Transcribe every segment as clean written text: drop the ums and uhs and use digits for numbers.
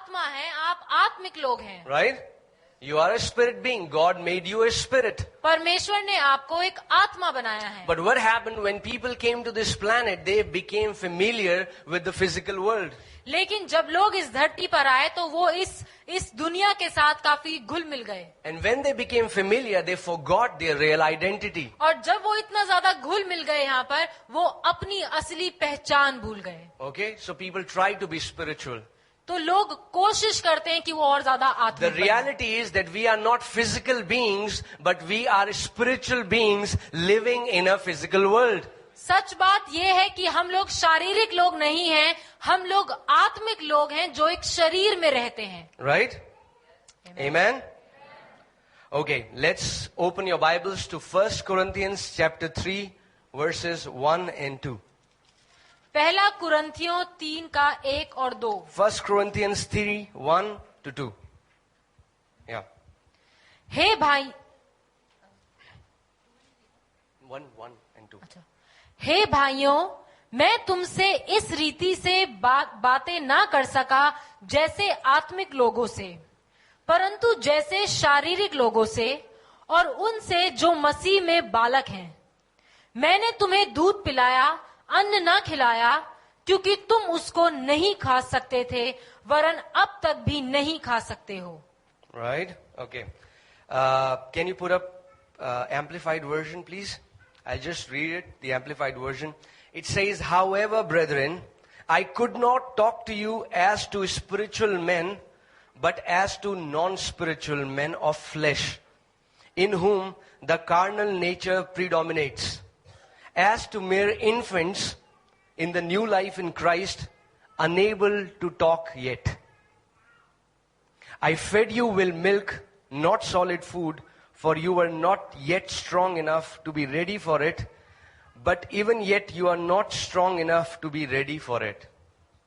आत्मा हैं, आप आत्मिक लोग हैं. Right? You are a spirit being. God made you a spirit. परमेश्वर ने आपको एक आत्मा बनाया है. But what happened when people came to this planet? They became familiar with the physical world. लेकिन जब लोग इस धरती पर आए तो वो इस दुनिया के साथ काफी घुल मिल गए. And when they became familiar, they forgot their real identity. और जब वो इतना ज्यादा घुल मिल गए यहाँ पर, वो अपनी असली पहचान भूल गए. Okay? So people try to be spiritual. तो लोग कोशिश करते हैं कि वो और ज्यादा The आत्मिक बने. reality is that we are not physical beings, but we are spiritual beings living in a physical world. सच बात ये है कि हम लोग शारीरिक लोग नहीं हैं, हम लोग आत्मिक लोग हैं जो एक शरीर में रहते हैं. Right? Amen? Okay, let's open your Bibles to 1 Corinthians chapter 3, verses 1 and 2. पहला कुरिन्थियों 3 का 1 और 2. 1 Corinthians 3, 1 to 2. Yeah. हे भाई 1 and 2. हे भाइयों, मैं तुमसे इस रीति से बातें ना कर सका जैसे आत्मिक लोगों से, परंतु जैसे शारीरिक लोगों से और उनसे जो मसीह में बालक हैं. मैंने तुम्हें दूध पिलाया, अन्न ना खिलाया, क्योंकि तुम उसको नहीं खा सकते थे, वरन अब तक भी नहीं खा सकते हो. Right? Okay. Can you put up amplified version, please? I'll just read it, the amplified version. It says, however, brethren, I could not talk to you as to spiritual men, but as to non-spiritual men of flesh, in whom the carnal nature predominates. As to mere infants in the new life in Christ, unable to talk yet. I fed you with milk, not solid food, for you were not yet strong enough to be ready for it, but even yet you are not strong enough to be ready for it.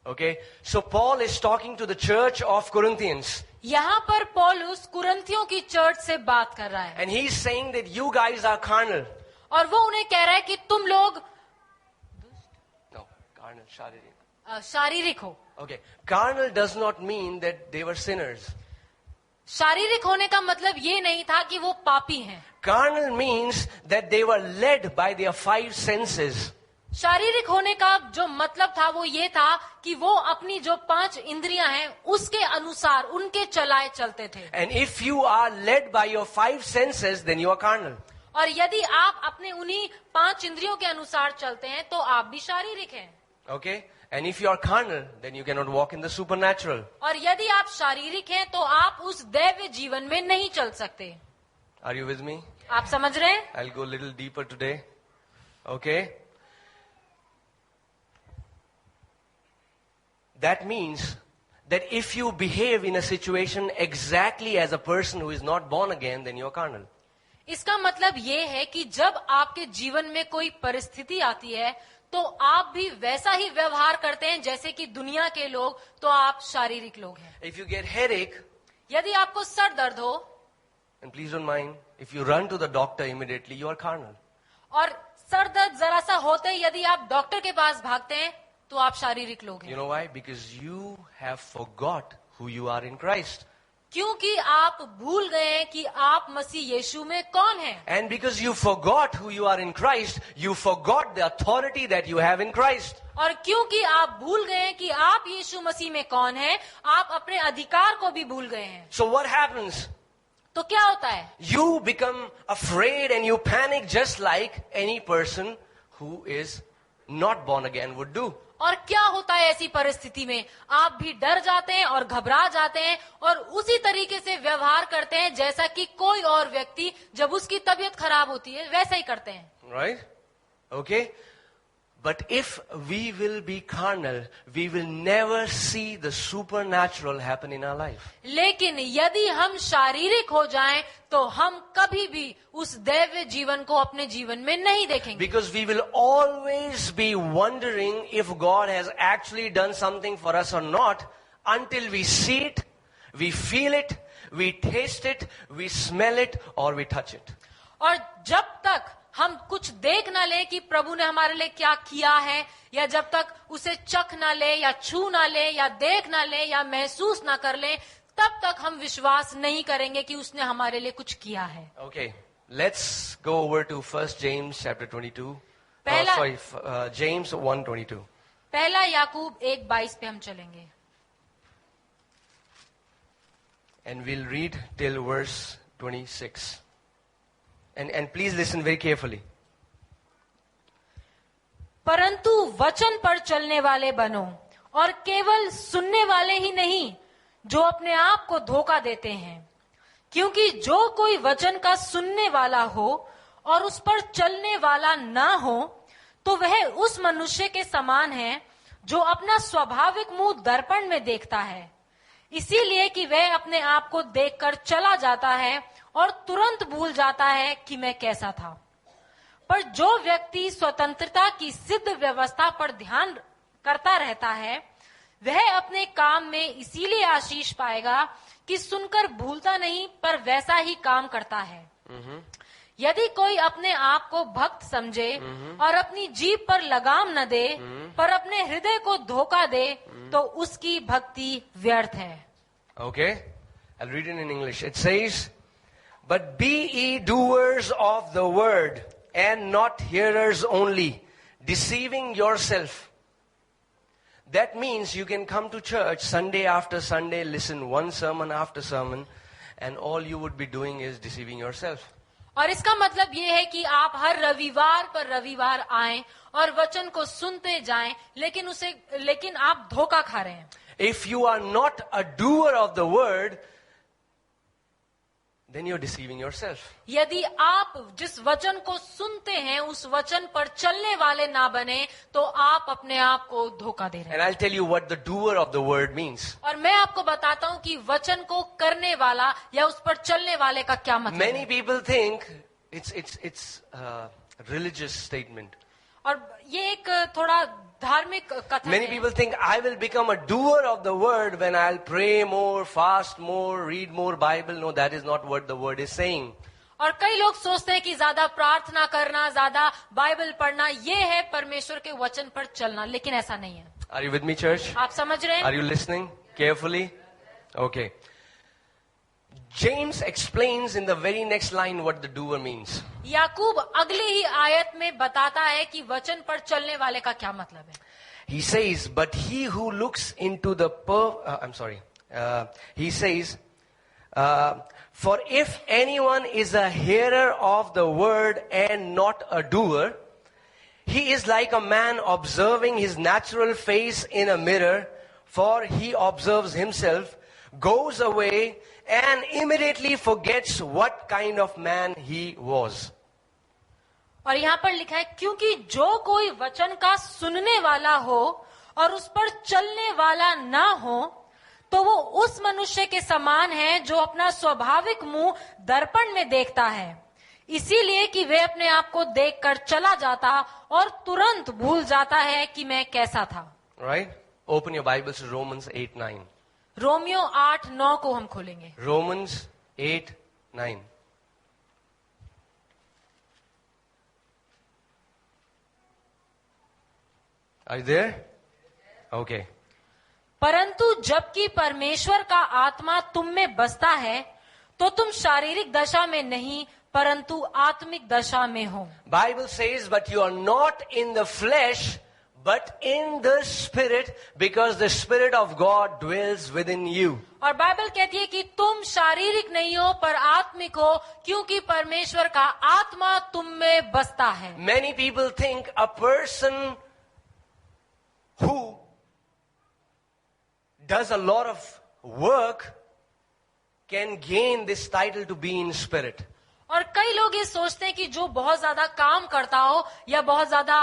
Okay? So Paul is talking to the church of Corinthians. यहाँ पर पौलुस कुरिन्थियों की church से बात कर रहा है. And he's saying that you guys are carnal. और वो उन्हें कह रहा है कि तुम लोग No, carnal, शारीरिक. शारीरिक हो. Okay. Carnal does not mean that they were sinners. शारीरिक होने का मतलब ये नहीं था कि वो पापी हैं. Carnal means that they were led by their 5 senses. शारीरिक होने का जो मतलब था वो ये था कि वो अपनी जो 5 इंद्रियां हैं उसके अनुसार उनके चलाए चलते थे. And if you are led by your 5 senses, then you are carnal. और यदि आप अपने उन्हीं 5 इंद्रियों के अनुसार चलते हैं तो आप भी शारीरिक हैं. Okay? And if you are carnal, then you cannot walk in the supernatural. और यदि आप शारीरिक हैं तो आप उस दैवी जीवन में नहीं चल सकते. Are you with me? आप समझ रहे हैं? I'll go a little deeper today. Okay? That means that if you behave in a situation exactly as a person who is not born again, then you are carnal. इसका मतलब ये है कि जब आपके जीवन में कोई परिस्थिति आती है तो आप भी वैसा ही व्यवहार करते हैं जैसे कि दुनिया के लोग, तो आप शारीरिक लोग हैं. If you get headache, यदि आपको सर दर्द हो, and please don't mind, if you run to the doctor immediately, you are carnal. और सर दर्द जरा सा होते ही यदि आप डॉक्टर के पास भागते हैं तो आप शारीरिक लोग You हैं. know why? Because you have forgot who you are in Christ. क्योंकि आप भूल गए हैं कि आप मसीह यीशु में कौन हैं. And because you forgot who you are in Christ, you forgot the authority that you have in Christ. और क्योंकि आप भूल गए हैं कि आप यीशु मसीह में कौन हैं, आप अपने अधिकार को भी भूल गए हैं. So what happens? तो क्या होता है? You become afraid and you panic just like any person who is not born again would do. और क्या होता है ऐसी परिस्थिति में? आप भी डर जाते हैं और घबरा जाते हैं और उसी तरीके से व्यवहार करते हैं जैसा कि कोई और व्यक्ति जब उसकी तबीयत खराब होती है वैसा ही करते हैं. Right? Okay? But if we will be carnal, we will never see the supernatural happen in our life. लेकिन यदि हम शारीरिक हो जाएं तो हम कभी भी उस दैवीय जीवन को अपने जीवन में नहीं देखेंगे. Because we will always be wondering if God has actually done something for us or not until we see it, we feel it, we taste it, we smell it or we touch it. और जब तक हम कुछ देख ना ले कि प्रभु ने हमारे लिए क्या किया है, या जब तक उसे चख ना ले या छू ना ले या देख ना ले या महसूस ना कर ले, तब तक हम विश्वास नहीं करेंगे कि उसने हमारे लिए कुछ किया है. Okay, let's go over to 1 James chapter 22. पहला- James 1:22. पहला याकूब 1:22 पे हम चलेंगे. And we'll read till verse 26. And please listen very carefully. परंतु वचन पर चलने वाले बनो, और केवल सुनने वाले ही नहीं जो अपने आप को धोखा देते हैं. क्योंकि जो कोई वचन का सुनने वाला हो और उस पर चलने वाला ना हो, तो वह उस मनुष्य के समान है जो अपना स्वाभाविक मुंह दर्पण में देखता है, इसीलिए कि वह अपने आप को देखकर चला जाता है और तुरंत भूल जाता है कि मैं कैसा था. पर जो व्यक्ति स्वतंत्रता की सिद्ध व्यवस्था पर ध्यान करता रहता है, वह अपने काम में इसीलिए आशीष पाएगा कि सुनकर भूलता नहीं पर वैसा ही काम करता है. यदि कोई अपने आप को भक्त समझे और अपनी जीभ पर लगाम न दे, पर अपने हृदय को धोखा दे, तो उसकी भक्ति व्यर्थ है. Okay, I'll read it in English. It says, "But be ye doers of the word, and not hearers only, deceiving yourself." That means you can come to church Sunday after Sunday, listen one sermon after sermon, and all you would be doing is deceiving yourself. और इसका मतलब ये है कि आप हर रविवार पर रविवार आएं और वचन को सुनते जाएं, लेकिन आप धोखा खा रहे हैं. If you are not a doer of the word, then you're deceiving yourself. यदि आप जिस वचन को सुनते हैं उस वचन पर चलने वाले ना बने, तो आप अपने आप को धोखा दे रहे हैं. And I'll tell you what the doer of the word means. और मैं आपको बताता हूँ कि वचन को करने वाला या उस पर चलने वाले का क्या मतलब Many है. people think it's a religious statement. और ये एक थोड़ा धार्मिक कथन Many है. people think I will become a doer of the word when I'll pray more, fast more, read more Bible. No, that is not what the word is saying. और कई लोग सोचते हैं कि ज्यादा प्रार्थना करना, ज्यादा बाइबल पढ़ना, ये है परमेश्वर के वचन पर चलना, लेकिन ऐसा नहीं है. Are you with me, church? आप समझ रहे Are हैं? you listening carefully? Okay. James explains in the very next line what the doer means. याकूब अगली ही आयत में बताता है कि वचन पर चलने वाले का क्या मतलब है. He says, but he who looks into the he says, for if anyone is a hearer of the word and not a doer, he is like a man observing his natural face in a mirror, for he observes himself, goes away, and immediately forgets what kind of man he was. और यहाँ पर लिखा है, क्योंकि जो कोई वचन का सुनने वाला हो और उस पर चलने वाला ना हो, तो वो उस मनुष्य के समान है जो अपना स्वाभाविक मुंह दर्पण में देखता है, इसीलिए कि वह अपने आप को देखकर चला जाता और तुरंत भूल जाता है कि मैं कैसा था. Right? Open your Bibles to Romans 8:9. Romeo 8:9 को हम खोलेंगे. Romans 8:9. Are you there? Okay. परंतु जबकि परमेश्वर का आत्मा तुम में बसता है, तो तुम शारीरिक दशा में नहीं परंतु आत्मिक दशा में हो. Bible says, but you are not in the flesh, but in the spirit, because the spirit of God dwells within you. और बाइबल कहती है कि तुम शारीरिक नहीं हो पर आत्मिक हो, क्योंकि परमेश्वर का आत्मा तुम में बसता है. Many people think a person who does a lot of work can gain this title to be in spirit. और कई लोग ये सोचते हैं कि जो बहुत ज्यादा काम करता हो या बहुत ज्यादा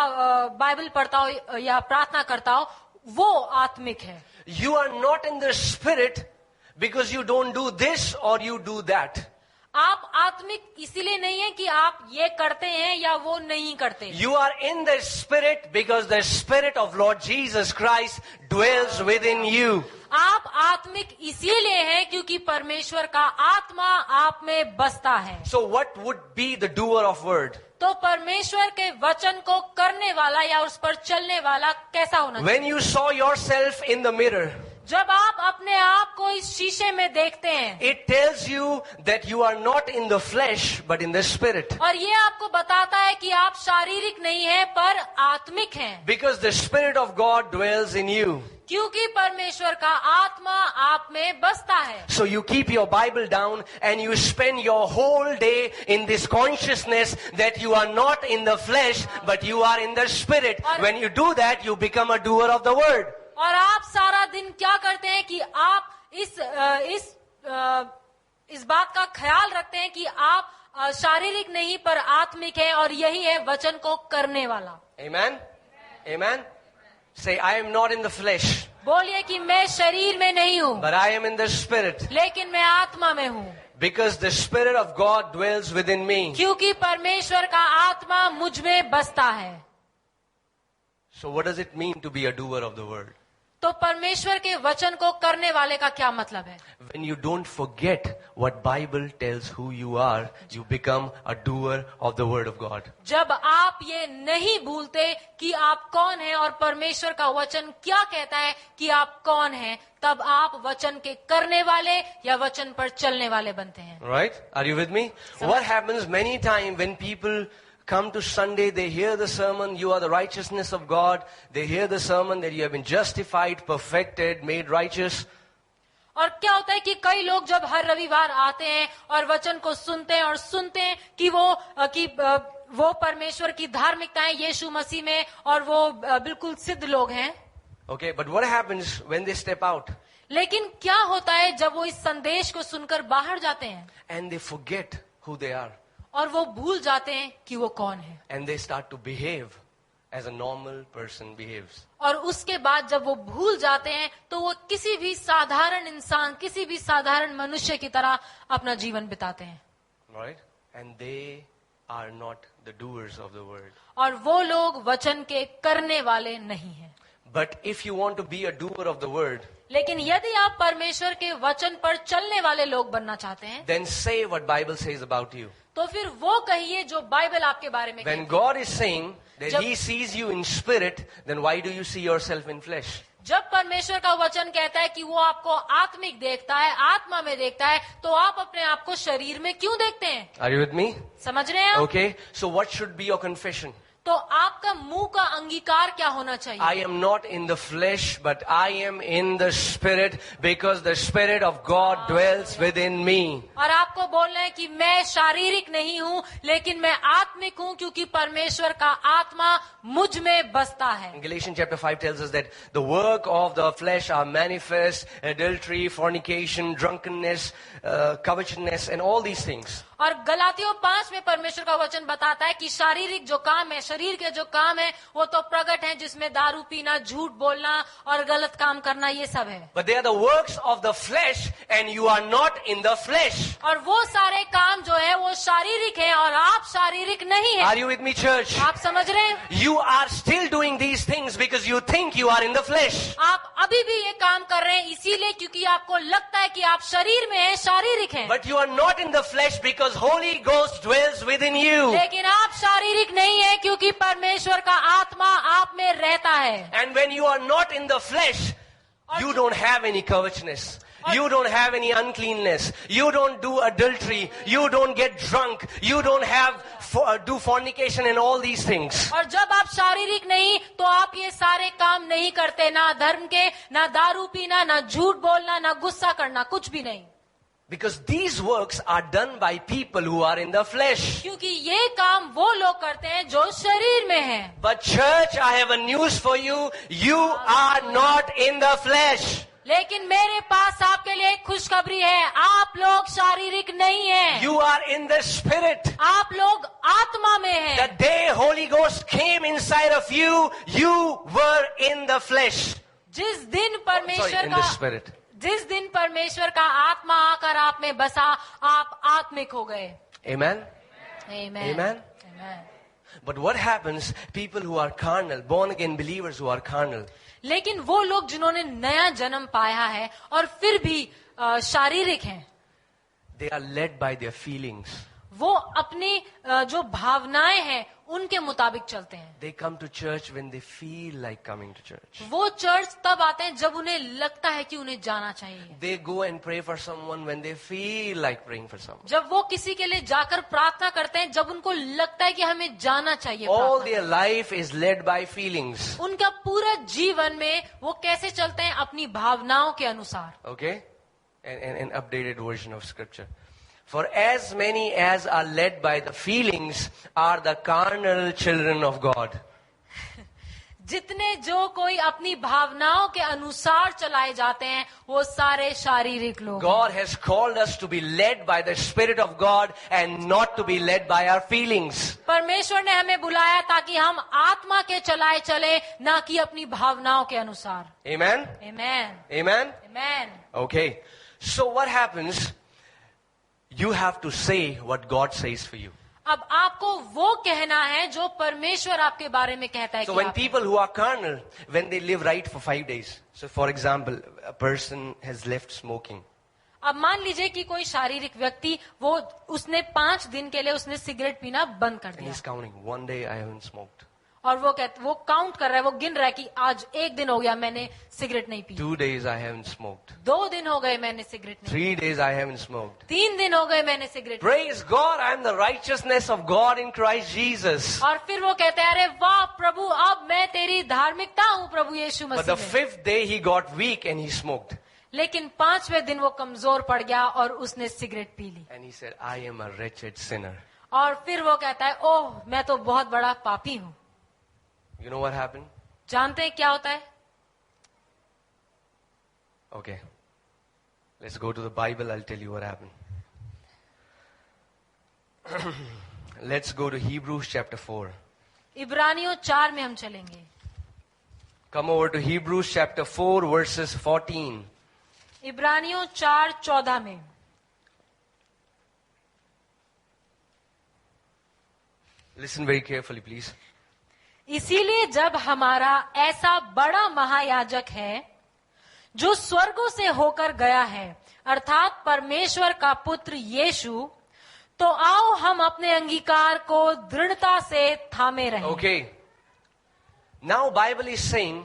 बाइबल पढ़ता हो या प्रार्थना करता हो, वो आत्मिक है. You are not in the spirit because you don't do this or you do that. आप आत्मिक इसीलिए नहीं है कि आप ये करते हैं या वो नहीं करते. You are in the spirit because the spirit of Lord Jesus Christ dwells within you. आप आत्मिक इसीलिए हैं क्योंकि परमेश्वर का आत्मा आप में बसता है. So what would be the doer of word? तो परमेश्वर के वचन को करने वाला या उस पर चलने वाला कैसा होना चाहिए? When you saw yourself in the mirror, जब आप अपने आप को इस शीशे में देखते हैं, it tells you that you are not in the flesh but in the spirit. और ये आपको बताता है कि आप शारीरिक नहीं हैं पर आत्मिक हैं, Because the Spirit of God dwells in you. क्योंकि परमेश्वर का आत्मा आप में बसता है. So you keep your Bible down and you spend your whole day in this consciousness that you are not in the flesh but you are in the spirit. When you do that, you become a doer of the word. और आप सारा दिन क्या करते हैं कि आप इस बात का ख्याल रखते हैं कि आप शारीरिक नहीं पर आत्मिक हैं, और यही है वचन को करने वाला. Amen? Amen? Say, I am not in the flesh, बोलिए कि मैं शरीर में नहीं हूँ, but I am in the spirit. लेकिन मैं आत्मा में हूँ, Because the Spirit of God dwells within me. क्योंकि परमेश्वर का आत्मा मुझ में बसता है. So what does it mean to be a doer of the word? तो परमेश्वर के वचन को करने वाले का क्या मतलब है? When you don't forget what Bible tells who you are, you become a doer of the word of God. जब आप ये नहीं भूलते कि आप कौन हैं और परमेश्वर का वचन क्या कहता है कि आप कौन हैं, तब आप वचन के करने वाले या वचन पर चलने वाले बनते हैं. Right? Are you with me? What happens many times when people come to Sunday, they hear the sermon, you are the righteousness of God. They hear the sermon that you have been justified, perfected, made righteous. और क्या होता है कि कई लोग जब हर रविवार आते हैं और वचन को सुनते हैं और सुनते हैं कि वो परमेश्वर की धार्मिकता है यीशु मसीह में, और वो बिल्कुल सिद्ध लोग हैं. Okay, but what happens when they step out लेकिन क्या होता है जब वो इस संदेश को सुनकर बाहर जाते हैं and they forget who they are और वो भूल जाते हैं कि वो कौन है, and they start to behave as a normal person behaves. और उसके बाद जब वो भूल जाते हैं तो वो किसी भी साधारण इंसान, किसी भी साधारण मनुष्य की तरह अपना जीवन बिताते हैं. Right? And they are not the doers of the word. और वो लोग वचन के करने वाले नहीं हैं. But if you want to be a doer of the word, लेकिन यदि आप परमेश्वर के वचन पर चलने वाले लोग बनना चाहते हैं, then say what Bible says about you. तो फिर वो कहिए जो बाइबल आपके बारे में When कहती है. God is saying that जब- He sees you in spirit, then why do you see yourself in flesh? जब परमेश्वर का वचन कहता है कि वो आपको आत्मिक देखता है, आत्मा में देखता है, तो आप अपने आप को शरीर में क्यों देखते हैं? Are you with me? समझ रहे हैं आप? Okay. So what should be your confession? तो आपका मुंह का अंगीकार क्या होना चाहिए? I am not in the flesh, but I am in the spirit, because the Spirit of God dwells within me. और आपको बोलना है कि मैं शारीरिक नहीं हूँ, लेकिन मैं आत्मिक हूँ, क्योंकि परमेश्वर का आत्मा मुझ में बसता है. In Galatians chapter 5 tells us that the work of the flesh are manifest: adultery, fornication, drunkenness, covetousness, and all these things. और गलातियों 5 में परमेश्वर का वचन बताता है कि शारीरिक जो काम है, शरीर के जो काम है, वो तो प्रकट है, जिसमें दारू पीना, झूठ बोलना और गलत काम करना, ये सब है. But they are the works of the flesh, and you are not in the flesh. और वो सारे काम जो है वो शारीरिक है और आप शारीरिक नहीं है. Are you with me, church? आप समझ रहे हैं? You are still doing these things because you think you are in the flesh. आप अभी भी ये काम कर रहे हैं इसीलिए क्योंकि आपको लगता है कि आप शरीर में हैं, शारीरिक हैं. But you are not in the flesh because Holy Ghost dwells within you. लेकिन आप शारीरिक नहीं है क्योंकि परमेश्वर का आत्मा आप में रहता है. And when you are not in the flesh, you don't have any covetousness. You don't have any uncleanness. You don't do adultery. You don't get drunk. You don't do fornication and all these things. और जब आप शारीरिक नहीं तो आप ये सारे काम नहीं करते, ना धर्म के, ना दारू पीना, ना झूठ बोलना, ना गुस्सा करना, कुछ भी नहीं. Because these works are done by people who are in the flesh. क्योंकि ये काम वो लोग करते हैं जो शरीर में हैं. But church, I have a news for you. You are not in the flesh. लेकिन मेरे पास आपके लिए एक खुशखबरी है, आप लोग शारीरिक नहीं हैं. You are in the spirit. आप लोग आत्मा में हैं. The day Holy Ghost came inside of you, you were in the flesh. जिस दिन Sorry, परमेश्वर in the spirit. जिस दिन परमेश्वर का आत्मा आकर आप में बसा, आप आत्मिक हो गए. Amen? Amen. Amen? Amen. But what happens, people who are carnal, born again believers who are carnal, लेकिन वो लोग जिन्होंने नया जन्म पाया है और फिर भी शारीरिक हैं, they are led by their feelings. वो अपनी जो भावनाएं हैं उनके मुताबिक चलते हैं। They come to church when they feel like coming to church. वो चर्च तब आते हैं जब उन्हें लगता है कि उन्हें जाना चाहिए। They go and pray for someone when they feel like praying for someone. जब वो किसी के लिए जाकर प्रार्थना करते हैं जब उनको लगता है कि हमें जाना चाहिए। All प्रार्थना their life is led by feelings. उनका पूरा जीवन में वो कैसे चलते हैं? अपनी भावनाओं के अनुसार। Okay? An updated version of scripture. For as many as are led by the feelings are the carnal children of God. जितने जो कोई अपनी भावनाओं के अनुसार चलाए जाते हैं वो सारे शारीरिक लोग। God has called us to be led by the Spirit of God and not to be led by our feelings. परमेश्वर ने हमें बुलाया ताकि हम आत्मा के चलाए चले, ना कि अपनी भावनाओं के अनुसार। Amen? Amen. Amen? Amen. Okay. So what happens? You have to say what God says for you. अब आपको वो कहना है जो परमेश्वर आपके बारे में कहता है। So कि when आप people who are carnal, when they live right for 5 days. So for example, a person has left smoking. अब मान लीजिए कि कोई शारीरिक व्यक्ति वो उसने 5 दिन के लिए उसने सिगरेट पीना बंद कर And दिया he's counting. 1 day I haven't smoked. और वो काउंट कर रहा है, वो गिन रहा है कि आज 1 दिन हो गया मैंने सिगरेट नहीं P, 2 days I haven't smoked. 2 दिन हो गए मैंने सिगरेट नहीं 3 days I haven't smoked. P, 3 दिन हो गए मैंने सिगरेट नहीं Praise God, I am the righteousness of God in Christ Jesus. P. और फिर वो कहते हैं अरे वाह प्रभु, अब मैं तेरी धार्मिकता हूँ प्रभु यीशु But the मसीह में। 5th day he got weak and he smoked. लेकिन 5वें दिन वो कमजोर पड़ गया और उसने सिगरेट पी ली। And he said, I am a wretched sinner. और फिर वो कहता है ओह मैं तो बहुत बड़ा पापी हूँ। You know what happened? जानते हैं क्या होता है? Okay. Let's go to the Bible. I'll tell you what happened. Let's go to Hebrews chapter 4. इब्रानियों 4 में हम चलेंगे। Come over to Hebrews chapter 4 verses 14. इब्रानियों 4:14 में Listen very carefully, please. इसीलिए जब हमारा ऐसा बड़ा महायाजक है जो स्वर्गों से होकर गया है, अर्थात परमेश्वर का पुत्र यीशु, तो आओ हम अपने अंगीकार को दृढ़ता से थामे रहें। Okay. Now Bible is saying,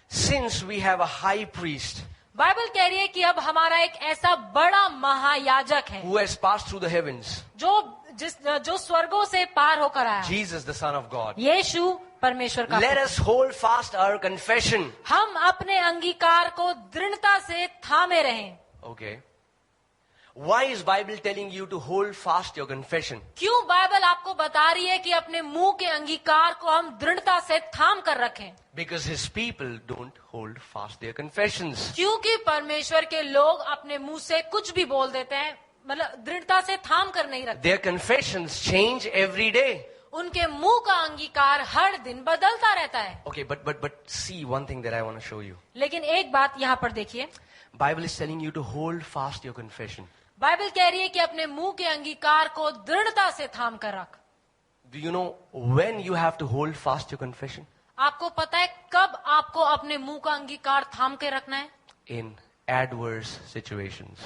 since we have a high priest Bible कह रही है कि अब हमारा एक ऐसा बड़ा महायाजक है who has passed through the heavens, जो स्वर्गों से पार होकर आया, Jesus the Son of God, यीशु परमेश्वर का let पुत्र। us hold fast our confession. हम अपने अंगीकार को दृढ़ता से थामे रहें। Okay. Why is Bible telling you to hold fast your confession? क्यों बाइबल आपको बता रही है कि अपने मुंह के अंगीकार को हम दृढ़ता से थाम कर रखें? Because his people don't hold fast their confessions. क्योंकि परमेश्वर के लोग अपने मुंह से कुछ भी बोल देते हैं, मतलब दृढ़ता से थाम कर नहीं रखते। Their confessions change every day. उनके मुंह का अंगीकार हर दिन बदलता रहता है। Okay, but see one thing that I want to show you. लेकिन एक बात यहाँ पर देखिए, Bible is telling you to hold fast your confession. Bible कह रही है कि अपने मुंह के अंगीकार को दृढ़ता से थाम कर रख। Do you know when you have to hold fast your confession? आपको पता है कब आपको अपने मुंह का अंगीकार थाम के रखना है? In adverse situations.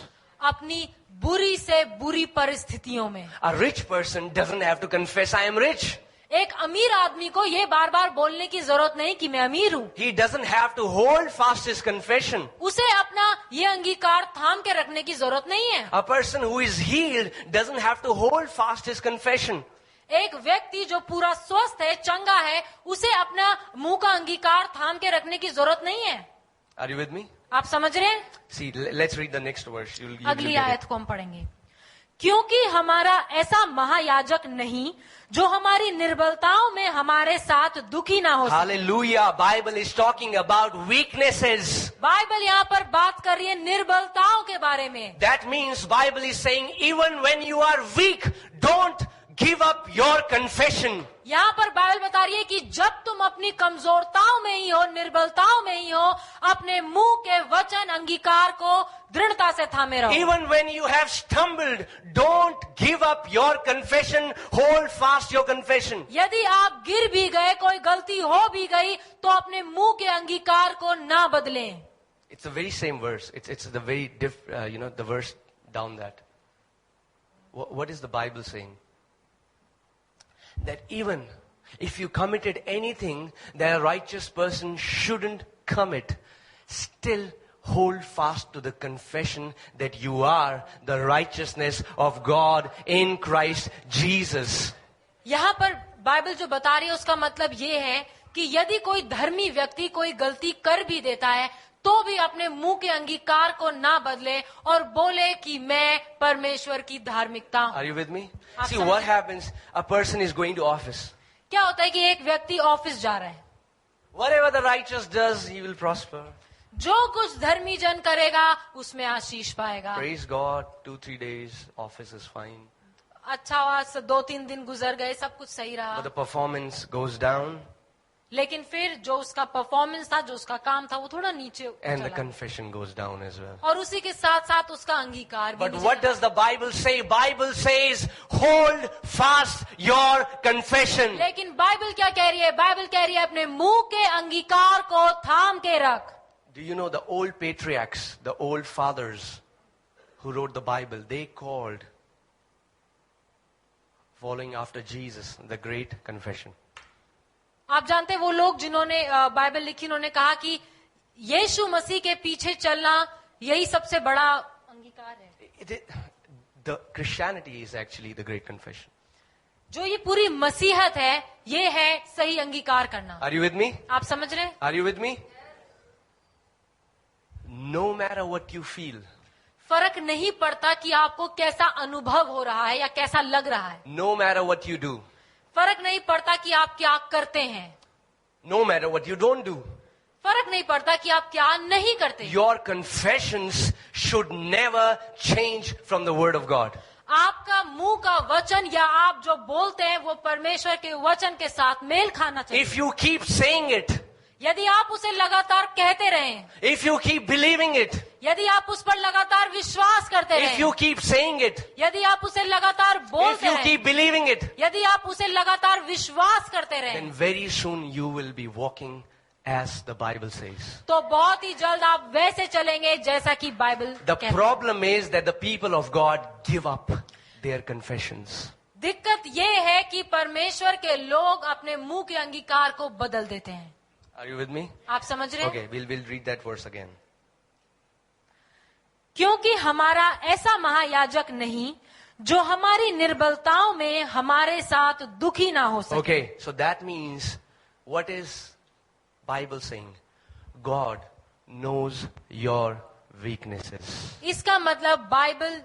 अपनी बुरी से बुरी परिस्थितियों में। A rich person doesn't have to confess, I am rich. एक अमीर आदमी को ये बार बार बोलने की जरूरत नहीं कि मैं अमीर हूँ। He doesn't have to hold fast his confession. उसे अपना ये अंगीकार थाम के रखने की जरूरत नहीं है। A person who is healed doesn't have to hold fast his confession. एक व्यक्ति जो पूरा स्वस्थ है, चंगा है, उसे अपना मुंह का अंगीकार थाम के रखने की जरूरत नहीं है। Are you with me? आप समझ रहे हैं? See, let's read the next verse. You'll अगली get आयत it. को हम पढ़ेंगे। क्योंकि हमारा ऐसा महायाजक नहीं जो हमारी निर्बलताओं में हमारे साथ दुखी ना हो सके। Hallelujah. Bible is talking about weaknesses. Bible यहाँ पर बात कर रही है निर्बलताओं के बारे में। That means Bible is saying even when you are weak, don't give up your confession. यहाँ पर बाइबल बता रही है कि जब तुम अपनी कमजोरताओं में ही हो, निर्बलताओं में ही हो, अपने मुंह के वचन अंगीकार को दृढ़ता से थामे रहो। Even when you have stumbled, don't give up your confession. Hold fast your confession. यदि आप गिर भी गए, कोई गलती हो भी गई, तो अपने मुंह के अंगीकार को ना बदलें। It's the very same verse. It's the very the verse down that. what is the Bible saying? That even if you committed anything that a righteous person shouldn't commit, still hold fast to the confession that you are the righteousness of God in Christ Jesus. यहाँ पर Bible जो बता रही है उसका मतलब ये है कि यदि कोई धर्मी व्यक्ति कोई गलती कर भी देता है तो भी अपने मुंह के अंगीकार को ना बदले और बोले कि मैं परमेश्वर की धार्मिकता हूं। Are you with me? आप See समझ what रहे? happens, a person is going to office. क्या होता है कि एक व्यक्ति ऑफिस जा रहा है, Whatever the righteous does, he will prosper. जो कुछ धर्मी जन करेगा उसमें आशीष पाएगा। Praise God, 2-3 days, office is fine. अच्छा हुआ 2-3 दिन गुजर गए, सब कुछ सही रहा, But the performance goes down लेकिन फिर जो उसका परफॉर्मेंस था, जो उसका काम था, वो थोड़ा नीचे and the चला confession goes down as well. और उसी के साथ साथ उसका अंगीकार भी But नीचे what चला। does the Bible say? Bible says, hold fast your confession. लेकिन बाइबल क्या कह रही है? बाइबल कह रही है अपने मुंह के अंगीकार को थाम के रख। Do you know the old patriarchs, the old fathers who wrote the Bible, they called following after Jesus the great confession. आप जानते हैं वो लोग जिन्होंने बाइबल लिखी, उन्होंने कहा कि यीशु मसीह के पीछे चलना यही सबसे बड़ा अंगीकार है। The Christianity is actually the great confession. जो ये पूरी मसीहत है, ये है सही अंगीकार करना। Are you with me? आप समझ रहे हैं? Are you with me? No matter what you feel, फर्क नहीं पड़ता कि आपको कैसा अनुभव हो रहा है या कैसा लग रहा है, no matter what you do, फर्क नहीं पड़ता कि आप क्या करते हैं, no matter what you don't do, फर्क नहीं पड़ता कि आप क्या नहीं करते, your confessions should never change from the Word of God. आपका मुंह का वचन या आप जो बोलते हैं वो परमेश्वर के वचन के साथ मेल खाना चाहिए। If you keep saying it, यदि आप उसे लगातार कहते रहें, if you keep believing it, यदि आप उस पर लगातार विश्वास करते if रहें, you keep saying it, यदि आप उसे लगातार if बोलते you रहें, keep believing it, यदि आप उसे लगातार विश्वास करते then रहें, very soon you will be walking as the Bible says. तो बहुत ही जल्द आप वैसे चलेंगे जैसा कि बाइबल The कहती है। problem is that the people of God give up their confessions. दिक्कत ये है कि परमेश्वर के लोग अपने मुंह के अंगीकार को बदल देते हैं। Are you with me? आप समझ रहे हैं? Okay, we'll read that verse again. क्योंकि हमारा ऐसा महायाजक नहीं जो हमारी निर्बलताओं में हमारे साथ दुखी ना हो सके। Okay, so that means, what is Bible saying? God knows your weaknesses. इसका मतलब बाइबल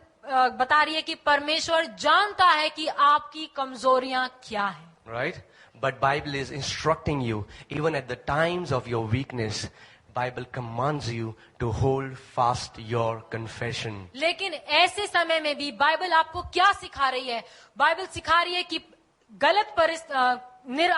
बता रही है कि परमेश्वर जानता है कि आपकी कमजोरियां क्या हैं। Right? But Bible is instructing you, even at the times of your weakness, Bible commands you to hold fast your confession. लेकिन ऐसे समय में भी बाइबल आपको क्या सिखा रही है? बाइबल सिखा रही है कि गलत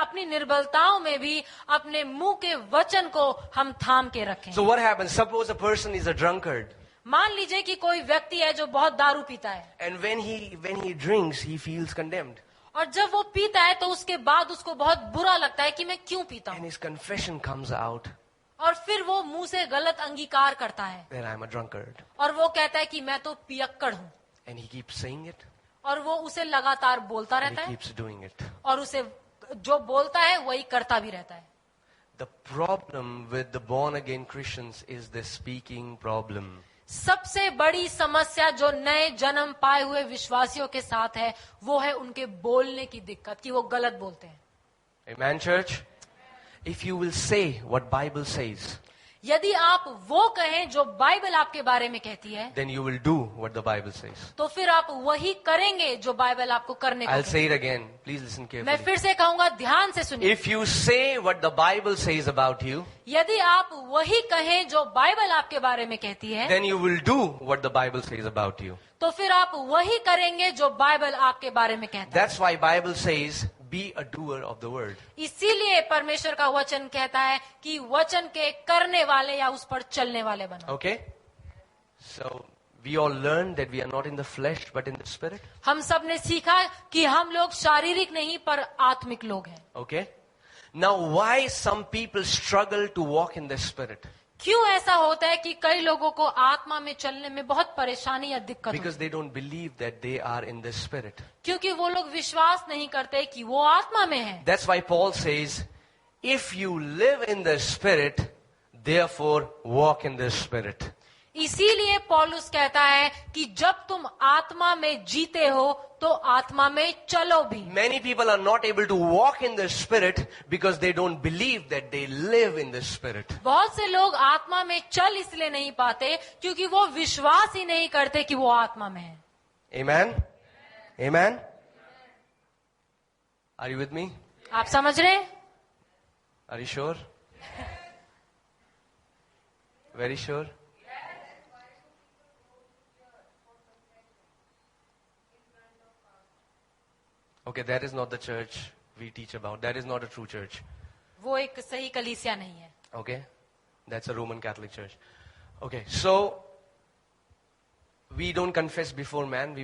अपनी निर्बलताओं में भी अपने मुंह के वचन को हम थाम के रखें। So what happens? Suppose a person is a drunkard, मान लीजिए कि कोई व्यक्ति है जो बहुत दारू पीता है, and when he drinks, he feels condemned, और जब वो पीता है तो उसके बाद उसको बहुत बुरा लगता है कि मैं क्यों पीता and हूँ, his confession comes out और फिर वो मुंह से गलत अंगीकार करता है that I'm a drunkard, और वो कहता है कि मैं तो पियक्कड़ हूँ, and he keeps saying it, और वो उसे लगातार बोलता and रहता he है keeps doing it. और उसे जो बोलता है वही करता भी रहता है। The problem with the born again Christians is the speaking problem. सबसे बड़ी समस्या जो नए जन्म पाए हुए विश्वासियों के साथ है वो है उनके बोलने की दिक्कत, कि वो गलत बोलते हैं। Amen, church? If you will say what Bible says, यदि आप वो कहें जो बाइबल आपके बारे में कहती है, then you will do what the Bible says. तो फिर आप वही करेंगे जो बाइबल आपको करने को I'll कहती say it again. Please listen है। मैं carefully. फिर से कहूंगा, ध्यान से सुनिए। If you say what the Bible says about you, यदि आप वही कहें जो बाइबल आपके बारे में कहती है, then you will do what the Bible says about you. तो फिर आप वही करेंगे जो बाइबल आपके बारे में कहता है। That's why Bible says, be a doer of the word. इसीलिए परमेश्वर का वचन कहता है कि वचन के करने वाले या उस पर चलने वाले बनो। Okay? So, we all learned that we are not in the flesh, but in the spirit. हम सब ने सीखा कि हम लोग शारीरिक नहीं पर आत्मिक लोग हैं। Okay? Now, why some people struggle to walk in the spirit? क्यों ऐसा होता है कि कई लोगों को आत्मा में चलने में बहुत परेशानी या दिक्कत होती Because they don't believe that they are in the Spirit. है? क्योंकि वो लोग विश्वास नहीं करते कि वो आत्मा में है. That's why Paul says, if you live in the Spirit, therefore walk in the Spirit. इसीलिए पौलुस कहता है कि जब तुम आत्मा में जीते हो तो आत्मा में चलो भी. Many people are not able to walk in the Spirit because they don't believe that they live in the Spirit. बहुत से लोग आत्मा में चल इसलिए नहीं पाते क्योंकि वो विश्वास ही नहीं करते कि वो आत्मा में है. Amen? Amen? Are you with me? आप समझ रहे हैं? Are you sure? Very sure? Okay, that is not the church we teach about. That is not a true church. वो एक सही कलीसिया नहीं है. Okay? That's a Roman Catholic church. Okay, so we don't confess before man.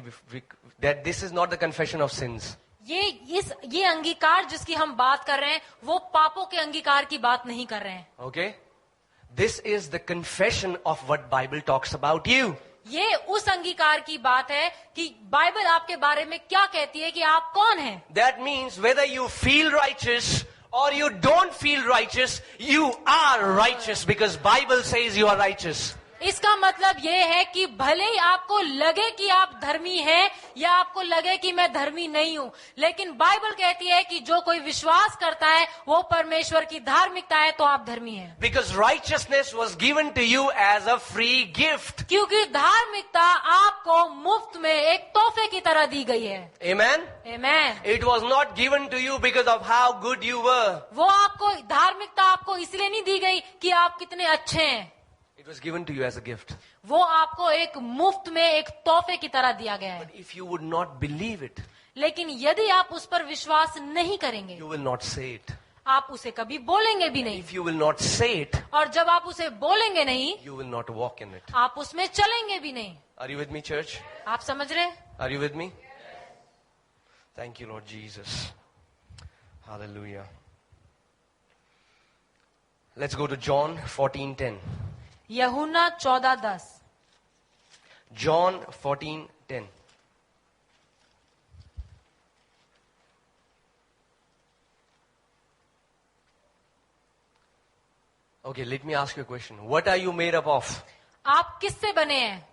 That this is not the confession of sins. ये अंगीकार जिसकी हम बात कर रहे हैं वो पापों के अंगीकार की बात नहीं कर रहे हैं. Okay? This is the confession of what Bible talks about you. ये उस अंगीकार की बात है कि बाइबल आपके बारे में क्या कहती है कि आप कौन हैं. That means whether you feel righteous or you don't feel righteous, you are righteous because Bible says you are righteous. इसका मतलब ये है कि भले ही आपको लगे कि आप धर्मी हैं या आपको लगे कि मैं धर्मी नहीं हूँ, लेकिन बाइबल कहती है कि जो कोई विश्वास करता है वो परमेश्वर की धार्मिकता है तो आप धर्मी हैं. Because righteousness was given to you as a free gift. क्योंकि धार्मिकता आपको मुफ्त में एक तोहफे की तरह दी गई है. Amen? आमीन. It was not given to you because of how good you were. वो आपको धार्मिकता आपको इसलिए नहीं दी गई कि आप कितने अच्छे हैं. It was given to you as a gift. वो आपको एक मुफ्त में एक तोहफे की तरह दिया गया है. But if you would not believe it, लेकिन यदि आप उस पर विश्वास नहीं करेंगे you will not say it. आप उसे कभी बोलेंगे भी नहीं. If you will not say it, और जब आप उसे बोलेंगे नहीं you will not walk in it. आप उसमें चलेंगे भी नहीं. Are you with me, church? आप समझ रहे हैं? Are you with me? Thank you, Lord Jesus. Hallelujah. Let's go to John 14:10. यूहन्ना 14:10. John 14:10. Okay, let me ask you a question. What are you made up of? आप किससे बने हैं?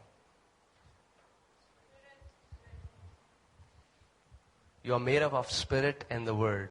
You are made up of spirit and the word.